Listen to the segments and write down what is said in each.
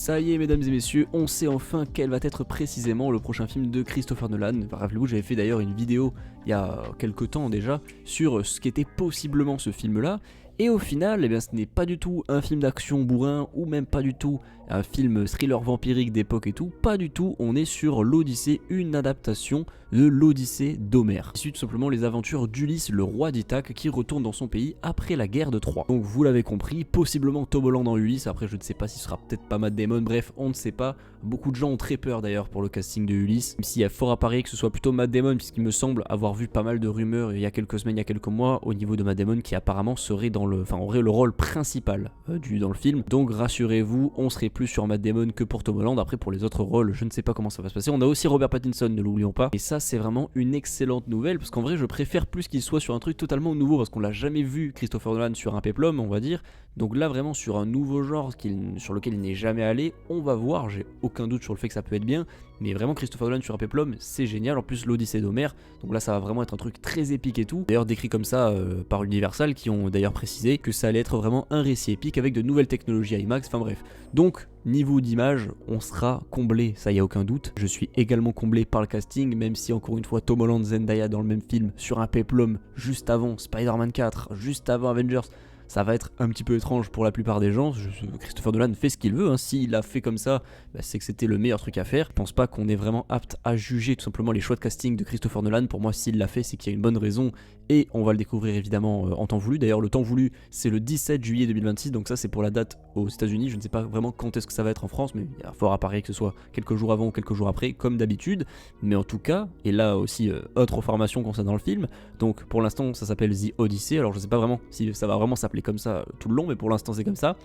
Ça y est mesdames et messieurs, on sait enfin quel va être précisément le prochain film de Christopher Nolan. Rappelez-vous, j'avais fait d'ailleurs une vidéo il y a quelques temps déjà sur ce qu'était possiblement ce film-là. Et au final, ce n'est pas du tout un film d'action bourrin ou même pas du tout un film thriller vampirique d'époque et tout. Pas du tout, on est sur l'Odyssée, une adaptation de l'Odyssée d'Homère. Issu tout simplement les aventures d'Ulysse, le roi d'Ithaque, qui retourne dans son pays après la guerre de Troie. Donc vous l'avez compris, possiblement Tom Holland dans Ulysse. Après je ne sais pas si ce sera peut-être pas Matt Damon, bref on ne sait pas. Beaucoup de gens ont très peur d'ailleurs pour le casting de Ulysse, même s'il y a fort à parier que ce soit plutôt Matt Damon, puisqu'il me semble avoir vu pas mal de rumeurs il y a quelques semaines, il y a quelques mois, au niveau de Matt Damon qui apparemment serait aurait le rôle principal dans le film. Donc rassurez-vous, on serait plus sur Matt Damon que pour Tom Holland. Après pour les autres rôles, je ne sais pas comment ça va se passer. On a aussi Robert Pattinson, ne l'oublions pas. Et ça c'est vraiment une excellente nouvelle, parce qu'en vrai je préfère plus qu'il soit sur un truc totalement nouveau, parce qu'on l'a jamais vu Christopher Nolan sur un péplum, on va dire. Donc là vraiment sur un nouveau genre sur lequel il n'est jamais allé, on va voir, j'ai aucun doute sur le fait que ça peut être bien, mais vraiment Christopher Nolan sur un péplum c'est génial. En plus l'Odyssée d'Homère, donc là ça va vraiment être un truc très épique et tout, d'ailleurs décrit comme ça par Universal, qui ont d'ailleurs précisé que ça allait être vraiment un récit épique avec de nouvelles technologies IMAX, enfin bref. Donc niveau d'image, on sera comblé, ça y a aucun doute. Je suis également comblé par le casting, même si encore une fois Tom Holland, Zendaya dans le même film, sur un péplum, juste avant Spider-Man 4, juste avant Avengers, ça va être un petit peu étrange pour la plupart des gens. Christopher Nolan fait ce qu'il veut, s'il a fait comme ça, c'est que c'était le meilleur truc à faire. Je pense pas qu'on est vraiment apte à juger tout simplement les choix de casting de Christopher Nolan. Pour moi, s'il l'a fait, c'est qu'il y a une bonne raison, et on va le découvrir évidemment en temps voulu. D'ailleurs le temps voulu c'est le 17 juillet 2026, donc ça c'est pour la date aux États-Unis. Je ne sais pas vraiment quand est-ce que ça va être en France, mais il y a fort à parier que ce soit quelques jours avant ou quelques jours après, comme d'habitude. Mais en tout cas, et là aussi autre information concernant le film, donc pour l'instant ça s'appelle The Odyssey. Alors je sais pas vraiment si ça va vraiment s'appeler comme ça tout le long, mais pour l'instant c'est comme ça.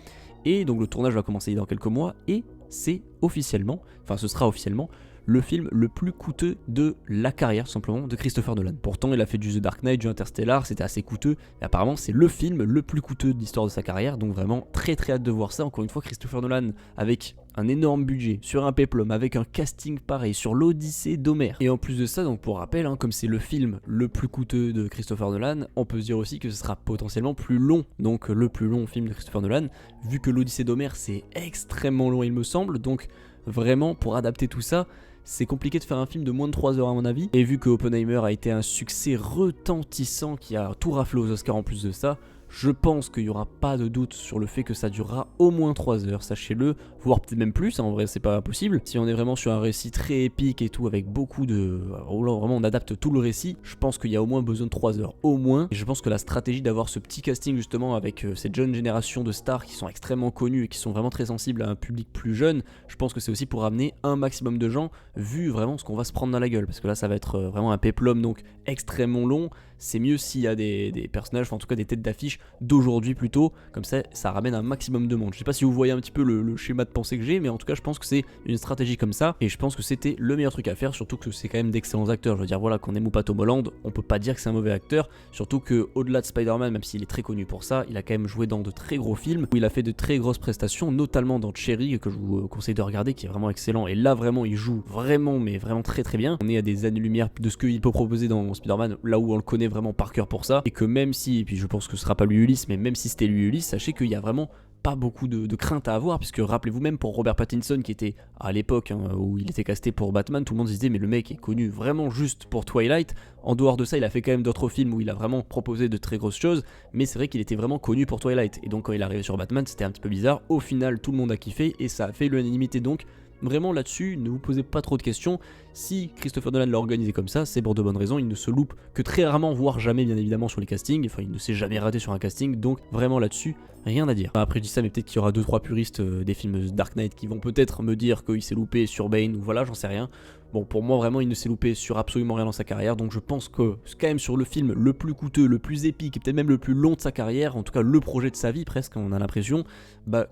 Et donc le tournage va commencer dans quelques mois, et c'est officiellement, ce sera officiellement le film le plus coûteux de la carrière, simplement, de Christopher Nolan. Pourtant, il a fait du The Dark Knight, du Interstellar, c'était assez coûteux, et apparemment, c'est le film le plus coûteux de l'histoire de sa carrière, donc vraiment très très hâte de voir ça. Encore une fois, Christopher Nolan, avec un énorme budget, sur un péplum, avec un casting pareil, sur l'Odyssée d'Homère. Et en plus de ça, donc pour rappel, comme c'est le film le plus coûteux de Christopher Nolan, on peut se dire aussi que ce sera potentiellement plus long, donc le plus long film de Christopher Nolan, vu que l'Odyssée d'Homère, c'est extrêmement long, il me semble, donc vraiment, pour adapter tout ça, c'est compliqué de faire un film de moins de 3 heures à mon avis. Et vu que Oppenheimer a été un succès retentissant qui a tout raflé aux Oscars en plus de ça, je pense qu'il n'y aura pas de doute sur le fait que ça durera au moins 3 heures, sachez-le, voire peut-être même plus, en vrai c'est pas impossible. Si on est vraiment sur un récit très épique et tout, avec beaucoup de... Vraiment on adapte tout le récit, je pense qu'il y a au moins besoin de 3 heures, au moins. Et je pense que la stratégie d'avoir ce petit casting justement avec cette jeune génération de stars qui sont extrêmement connus et qui sont vraiment très sensibles à un public plus jeune, je pense que c'est aussi pour ramener un maximum de gens, vu vraiment ce qu'on va se prendre dans la gueule. Parce que là ça va être vraiment un péplum, donc extrêmement long. C'est mieux s'il y a des personnages, en tout cas des têtes d'affiche d'aujourd'hui plutôt, comme ça ramène un maximum de monde. Je sais pas si vous voyez un petit peu le schéma de pensée que j'ai, mais en tout cas je pense que c'est une stratégie comme ça, et je pense que c'était le meilleur truc à faire, surtout que c'est quand même d'excellents acteurs. Je veux dire, voilà, qu'on aime ou pas Tom Holland, on peut pas dire que c'est un mauvais acteur, surtout que au-delà de Spider-Man, même s'il est très connu pour ça, il a quand même joué dans de très gros films, où il a fait de très grosses prestations, notamment dans Cherry, que je vous conseille de regarder, qui est vraiment excellent, et là vraiment il joue vraiment, mais vraiment très très bien. On est à des années-lumière de ce qu'il peut proposer dans Spider-Man, là où on le connaît vraiment par cœur pour ça, et que même si, et puis je pense que ce sera pas lui Ulysse, mais même si c'était lui Ulysse, sachez qu'il y a vraiment pas beaucoup de crainte à avoir, puisque rappelez-vous même pour Robert Pattinson qui était à l'époque où il était casté pour Batman, tout le monde se disait mais le mec est connu vraiment juste pour Twilight. En dehors de ça il a fait quand même d'autres films où il a vraiment proposé de très grosses choses, mais c'est vrai qu'il était vraiment connu pour Twilight, et donc quand il est arrivé sur Batman c'était un petit peu bizarre. Au final tout le monde a kiffé et ça a fait l'unanimité, donc vraiment là-dessus, ne vous posez pas trop de questions. Si Christopher Nolan l'a organisé comme ça, c'est pour de bonnes raisons. Il ne se loupe que très rarement, voire jamais bien évidemment sur les castings. Enfin, il ne s'est jamais raté sur un casting, donc vraiment là-dessus, rien à dire. Après je dis ça, mais peut-être qu'il y aura 2-3 puristes des films Dark Knight qui vont peut-être me dire qu'il s'est loupé sur Bane, ou voilà, j'en sais rien. Bon, pour moi vraiment il ne s'est loupé sur absolument rien dans sa carrière, donc je pense que c'est quand même sur le film le plus coûteux, le plus épique, et peut-être même le plus long de sa carrière, en tout cas le projet de sa vie presque, on a l'impression,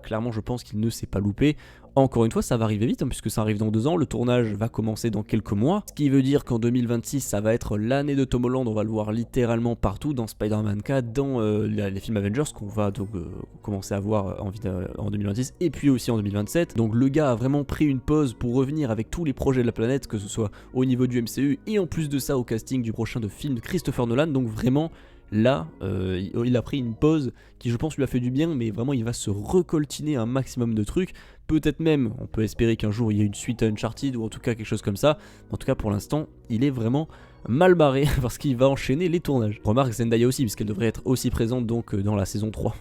clairement je pense qu'il ne s'est pas loupé. Encore une fois, ça va arriver vite, puisque ça arrive dans 2 ans, le tournage va commencer dans quelques mois, ce qui veut dire qu'en 2026, ça va être l'année de Tom Holland, on va le voir littéralement partout, dans Spider-Man 4, dans les films Avengers, qu'on va donc commencer à voir en 2026, et puis aussi en 2027, donc le gars a vraiment pris une pause pour revenir avec tous les projets de la planète, que ce soit au niveau du MCU, et en plus de ça au casting du prochain film de Christopher Nolan, donc vraiment... Là, il a pris une pause qui je pense lui a fait du bien, mais vraiment il va se recoltiner un maximum de trucs, peut-être même, on peut espérer qu'un jour il y ait une suite à Uncharted ou en tout cas quelque chose comme ça. En tout cas pour l'instant, il est vraiment mal barré parce qu'il va enchaîner les tournages. Remarque Zendaya aussi, puisqu'elle devrait être aussi présente donc dans la saison 3.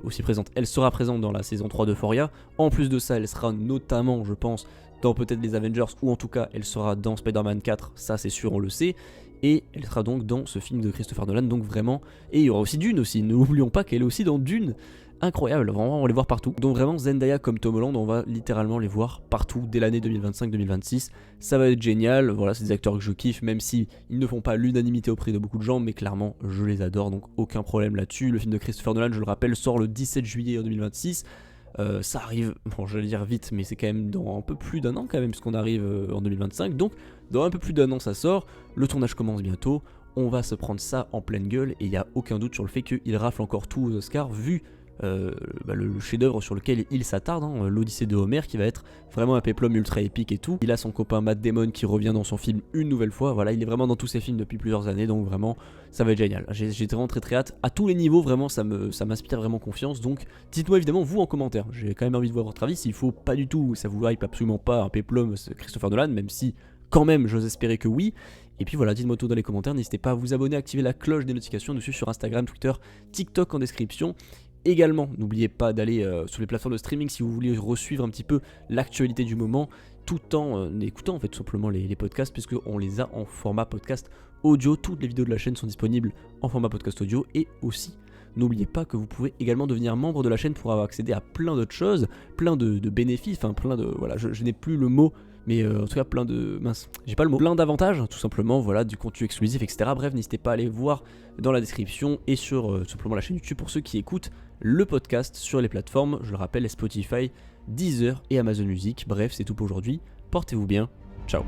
Aussi présente, elle sera présente dans la saison 3 d'Euphoria. En plus de ça, elle sera notamment, je pense, dans peut-être les Avengers, ou en tout cas elle sera dans Spider-Man 4, ça c'est sûr, on le sait. Et elle sera donc dans ce film de Christopher Nolan, donc vraiment. Et il y aura aussi Dune aussi, n'oublions pas qu'elle est aussi dans Dune. Incroyable, vraiment on va les voir partout. Donc vraiment Zendaya comme Tom Holland, on va littéralement les voir partout dès l'année 2025-2026. Ça va être génial, voilà, c'est des acteurs que je kiffe, même si ils ne font pas l'unanimité auprès de beaucoup de gens, mais clairement je les adore, donc aucun problème là-dessus. Le film de Christopher Nolan, je le rappelle, sort le 17 juillet 2026. Ça arrive, bon j'allais dire vite, mais c'est quand même dans un peu plus d'un an quand même, puisqu'on arrive en 2025, donc dans un peu plus d'un an ça sort, le tournage commence bientôt, on va se prendre ça en pleine gueule, et il n'y a aucun doute sur le fait qu'il rafle encore tout aux Oscars, vu le chef-d'œuvre sur lequel il s'attarde, l'Odyssée de Homère, qui va être vraiment un péplum ultra épique et tout. Il a son copain Matt Damon qui revient dans son film une nouvelle fois, voilà, il est vraiment dans tous ses films depuis plusieurs années, donc vraiment ça va être génial. J'ai vraiment très hâte, à tous les niveaux, vraiment ça m'inspire vraiment confiance, donc dites-moi évidemment vous en commentaire, j'ai quand même envie de voir votre avis, s'il faut pas du tout, ça vous hype absolument pas un péplum Christopher Nolan, même si quand même j'ose espérer que oui. Et puis voilà, dites-moi tout dans les commentaires, n'hésitez pas à vous abonner, à activer la cloche des notifications, nous suivre sur Instagram, Twitter, TikTok en description. Également, n'oubliez pas d'aller sur les plateformes de streaming si vous voulez resuivre un petit peu l'actualité du moment, tout en écoutant en fait tout simplement les podcasts, puisqu'on les a en format podcast audio. Toutes les vidéos de la chaîne sont disponibles en format podcast audio, et aussi n'oubliez pas que vous pouvez également devenir membre de la chaîne pour avoir accédé à plein d'autres choses, plein de bénéfices, enfin plein de... Voilà, je n'ai plus le mot, mais en tout cas plein de... Mince, j'ai pas le mot. Plein d'avantages, tout simplement, voilà, du contenu exclusif, etc. Bref, n'hésitez pas à aller voir dans la description et sur simplement la chaîne YouTube pour ceux qui écoutent le podcast sur les plateformes, je le rappelle, Spotify, Deezer et Amazon Music. Bref, c'est tout pour aujourd'hui. Portez-vous bien. Ciao.